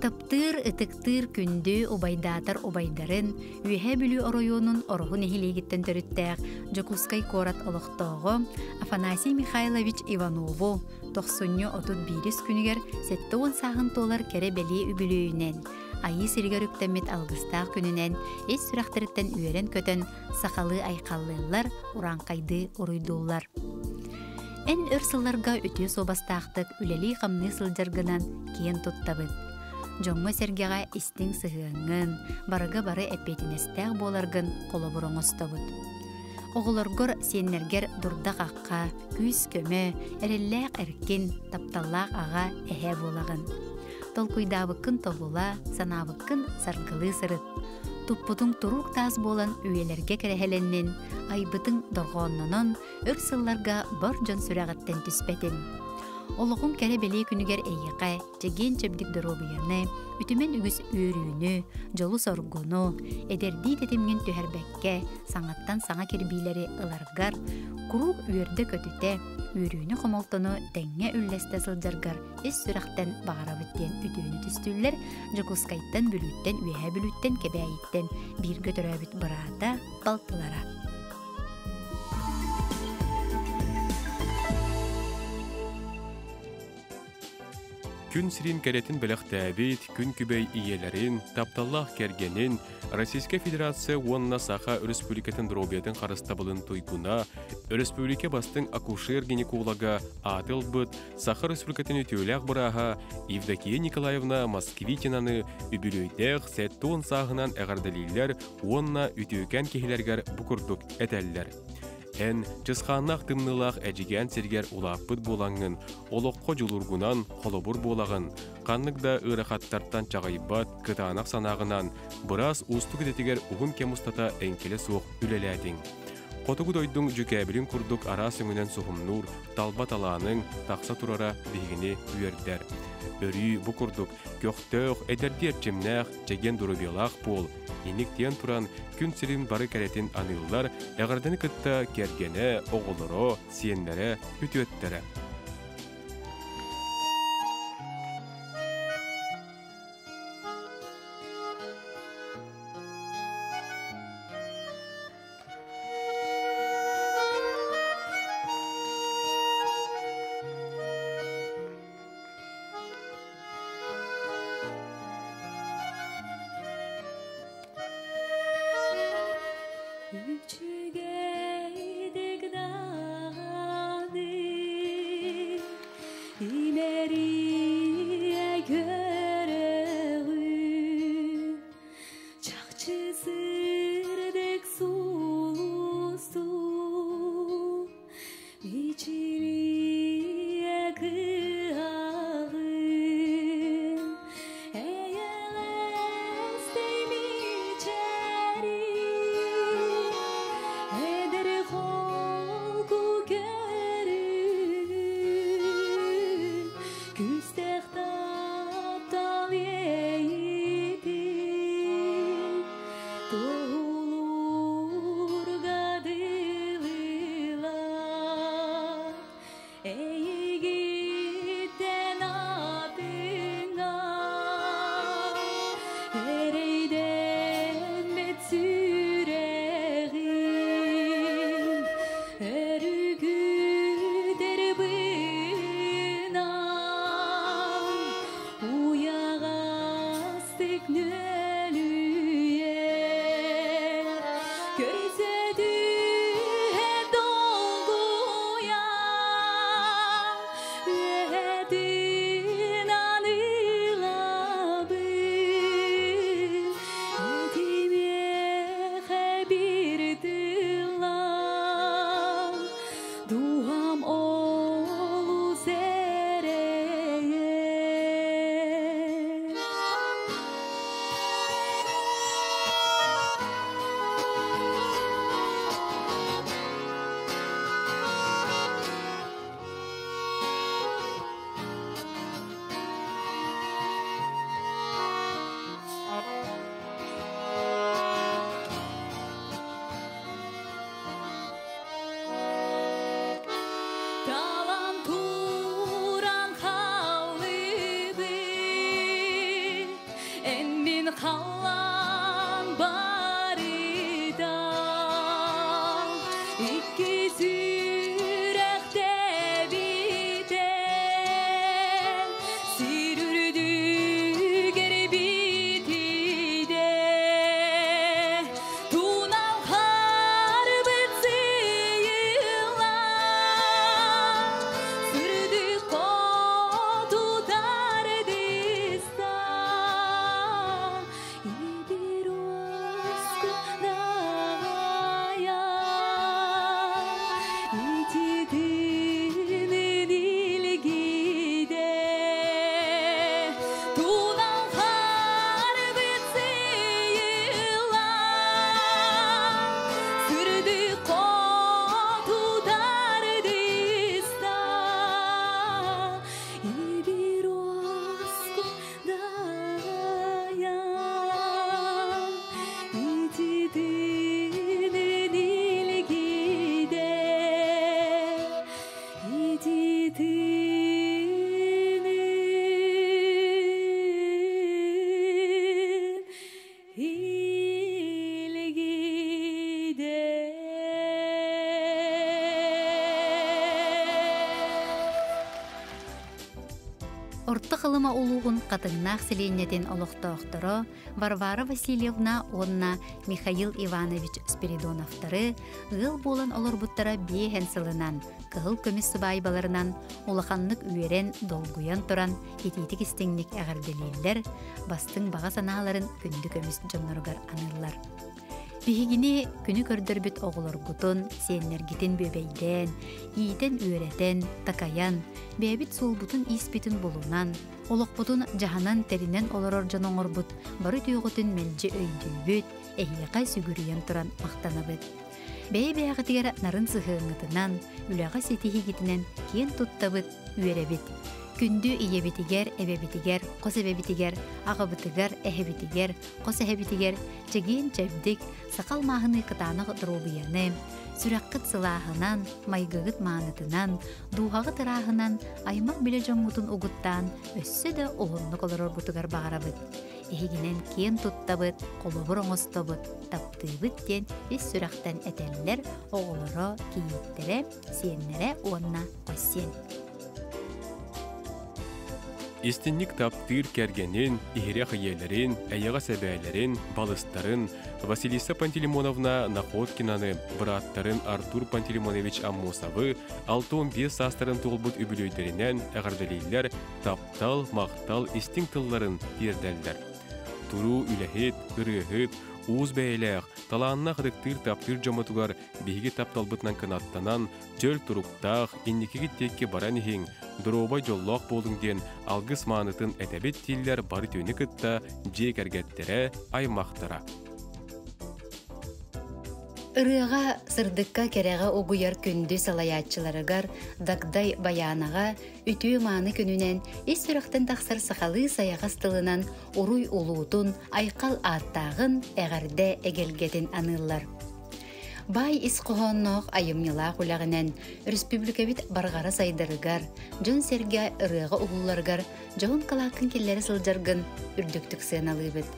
Таптыр ытыктыр күндү убайдатар убайдарын үйе бүлү ороюнун орохун эхилегиттен төрүттәк Жокускай корат олохтоого Афанасий Михайлович Иванову 90-31 күнүгер 7 сагын толар кере бели үбүлүүнен айы сиргер үктемит алгыстаак күнүнен эс сүрактырыттан үйерен көтөн сакалы айкаллылар уранкайды уруйдуулар. Эн өрсылларга өтө собастаактык үлели камны сылжаргынан киен туттабыт. Жоңмо сергега истиң сыгыңын, барыга бары эпетинестәк боларгын колобуроңостабыт. Оғылоргор сеннергер дурдак акка, күз көмө, эрелләк эркин, тапталлак ага эхе болагын. Толкуйдабыккын толула, санабыккын саргылы сырыт. Туппутуң турук таз болан үйелерге керехеленнен, айбытың доргоннонон өрсылларга бар жон сүрәгаттен түспетин. Олоғын кәрі беле күнігер әйіқай, жеген чөбдік дұробияны, үтімен үгіз өрүүні, жолу соргону, әдерді детімген түхәрбәкке, саңаттан саңа кербейлері ыларгар, құруқ үйерді көтіте, өрүүні қомалтыны тәңе үлләсті сылжаргар, эс сүрақтан бағара бүттен үтүүні түстүллер, Жокускайттан бүлүттен, үйе бүлүттен кебәйіттен, бір көтірі бүт бұрата, балтылара. Күн сирин кәретін біліқтәбет, күн күбей иелерін, тапталлах кәргенін, Российская Федерация онна саха республикатын дробиятын қарыстабылын туйгуна, республика бастың акушер-гинеколога атыл бұд, саха республикатын өтеуләқ бұраға, Евдокия Николаевна Москвитинаны үбілөйдәқ сәттуын сағынан әғардалилер онна үтеукен кехілергер бұқырдық әтәлілер. Эн жысқаннақ тымнылақ әжіген сергер улаппыт болаңын, олыққо жулургунан қолыбыр болағын, қаннықда ұрақаттартан чағайбат кытанақ санағынан, біраз ұстық ететігер ұғын кемустата әңкелі соқ үлеләдің. Қотығы дойдың жүкәбілін күрдік арасыңынан сұхымнур, талбат аланың тақса тұрара бейгіне үйердер. Өрі бұқырдық, көқтөқ, әдердер жемнәқ, жеген дұрыбелақ бол. Ениктен туран күн сирин бары кәретін аныллар, әғарданы кытта кергені, оғылыры, сиенлері, үтіөттері. Hallan barida iki sürekte bite sürürdü geri bitide Tunav harbıtsı yıllar sürdü kodu dardistan İdir osku dağaya İtidinin ilgide Tunav harbıtsı yıllar sürdü kodu dardistan İdir osku dağaya İtidinin ilgide İtidinin Орта хылыма улугун катыңнаах силеннетин олохтоохторо Варвара Васильевна онна Михаил Иванович Спиридоновтары ыл болан олорбуттара биэхэн сылынан, кыһыл көмүс сыбайбаларынан улаханнык үерен долгуян туран етитик истиңник әгәрделииллер, бастың баға санааларын күнді көмүс жонноргар аныллар. Бихигини күнү көрдөрбүт оголоргутун, сиэннергитин бөбейден, иитен үөрэтен, такаян, бэбит сулбутун испитин болунан, олоқпутун жаһанан теринен олорор жоноңорбут, бары түйөгүтүн мэлжи өйдүүбүт, эхиэкай сүгүрүйен туран мактанабыт. Бэйбээгитигер нарын сыһыыңытынан, үлэҕэ ситихигитинен киен туттабыт, үөребит. Күндү иебитигер, эбебитигер, кос эбебитигер, агабытыгар, эһебитигер, кос эһебитигер, чегиен чэбдик, сакал маахыны кытаанык дробуяны, сүрәккыт сылааһынан, майгыгыт маанытынан, дуухагы тырааһынан, аймак биле жоңмутун угуттаан, өссө да олоннук олорорбутугар багарабыт. Эхигинен киен туттабыт, колобур оҥостобут, таптыыбыт ден ис сүрәктен этеллер, оголоро, кийиттере, сиеннере уонна косен. Истинник таптыр кергенин, ихире хыйелерин, әйяға сәбәлерин, балыстарын, Василиса Пантелеймоновна Находкинаны, браттарын Артур Пантелеймонович Аммусавы, 6-15 састарын туғылбыт үбілөйдерінен әғарделейлер таптал, мақтал истин тылларын бердәлдер. Туру үләхет, үріғет, уыз бәйләқ, таланна қыдықтыр таптыр жомытугар бейгі тапталбытнан кынаттанан, жөл тұруқтақ, инникегіт текке баран ең, дұробай жоллақ болың ден алғыс маанытын әтәбет тиллер бары төні кытта жек әргеттері аймақтыра. Ырыға сырдыкка кереға огуяр күнді салаятчыларыгар дагдай баянаға үтүү мааны күнүнен ис сүрақтен тақсар сақалы саяғастылынан уруй улуутун айқал аттағын әғарде әгелгетін аныллар. Бай исқоғонноқ айымнила құлағынан республикабит барғара сайдарыгар, жон серге ырыға уғуларгар, жоғын қалақын келлері сылжаргын үрдіктік сыналыбыт.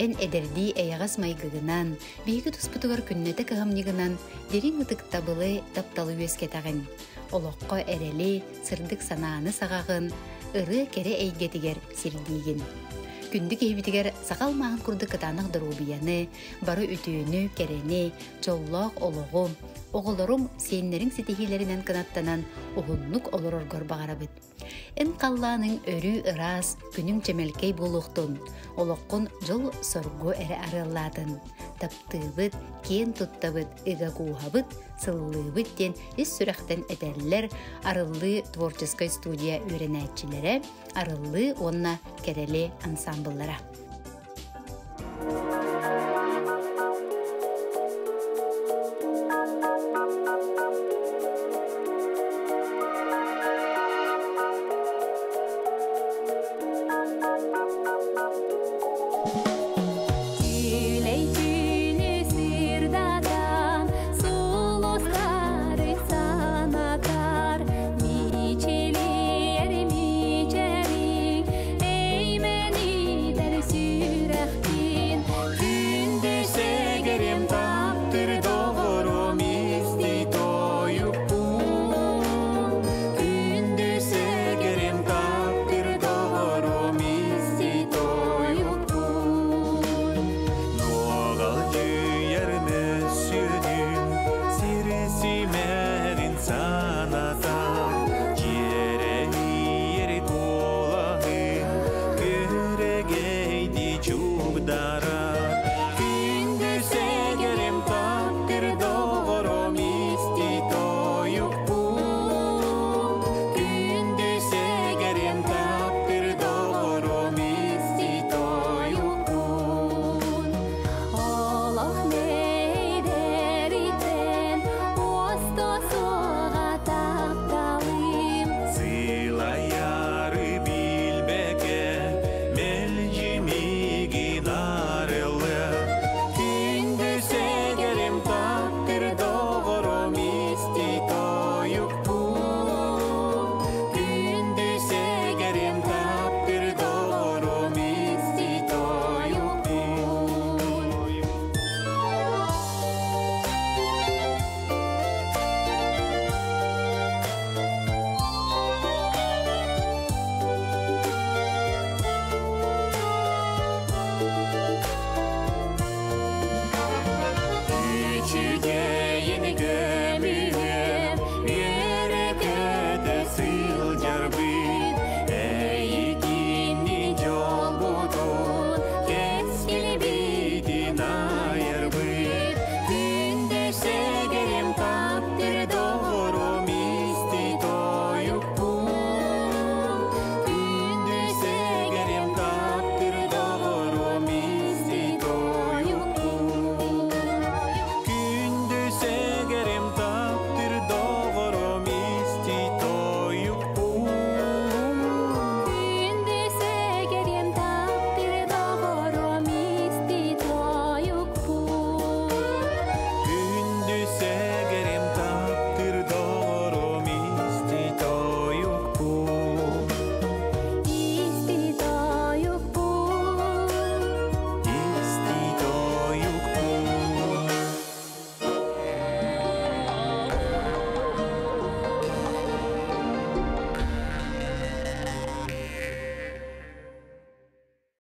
Эн эдерди эягас майгыгынан, бейгі туспутугар күннеті кығамнигынан, дерин ұтық табылы тапталы өскетағын. Олоққа әрелі, сырдық санааны сағағын, ыры кере әйгетігер сирдейгін. Күнді кейбітігер сақал мағын күрді кытанық дұрубияны, бары үтүйіні, керені, жоллақ олығы, оғылырым сенлерін сетихилерінен кынаттанан оғыннық олыроргор бағарабыт. Эн қалланың өрі ырас күнің чемелкей болуқтын, олыққын жол сорго әрі арылладын. Таптыбыт, кен туттабыт, ыгагуғабыт, сыллыбыт ден ес сүрәқтен әтәлілер арылы творческай студия үйренәтчілері, арылы онна керелі ансамбллара. дары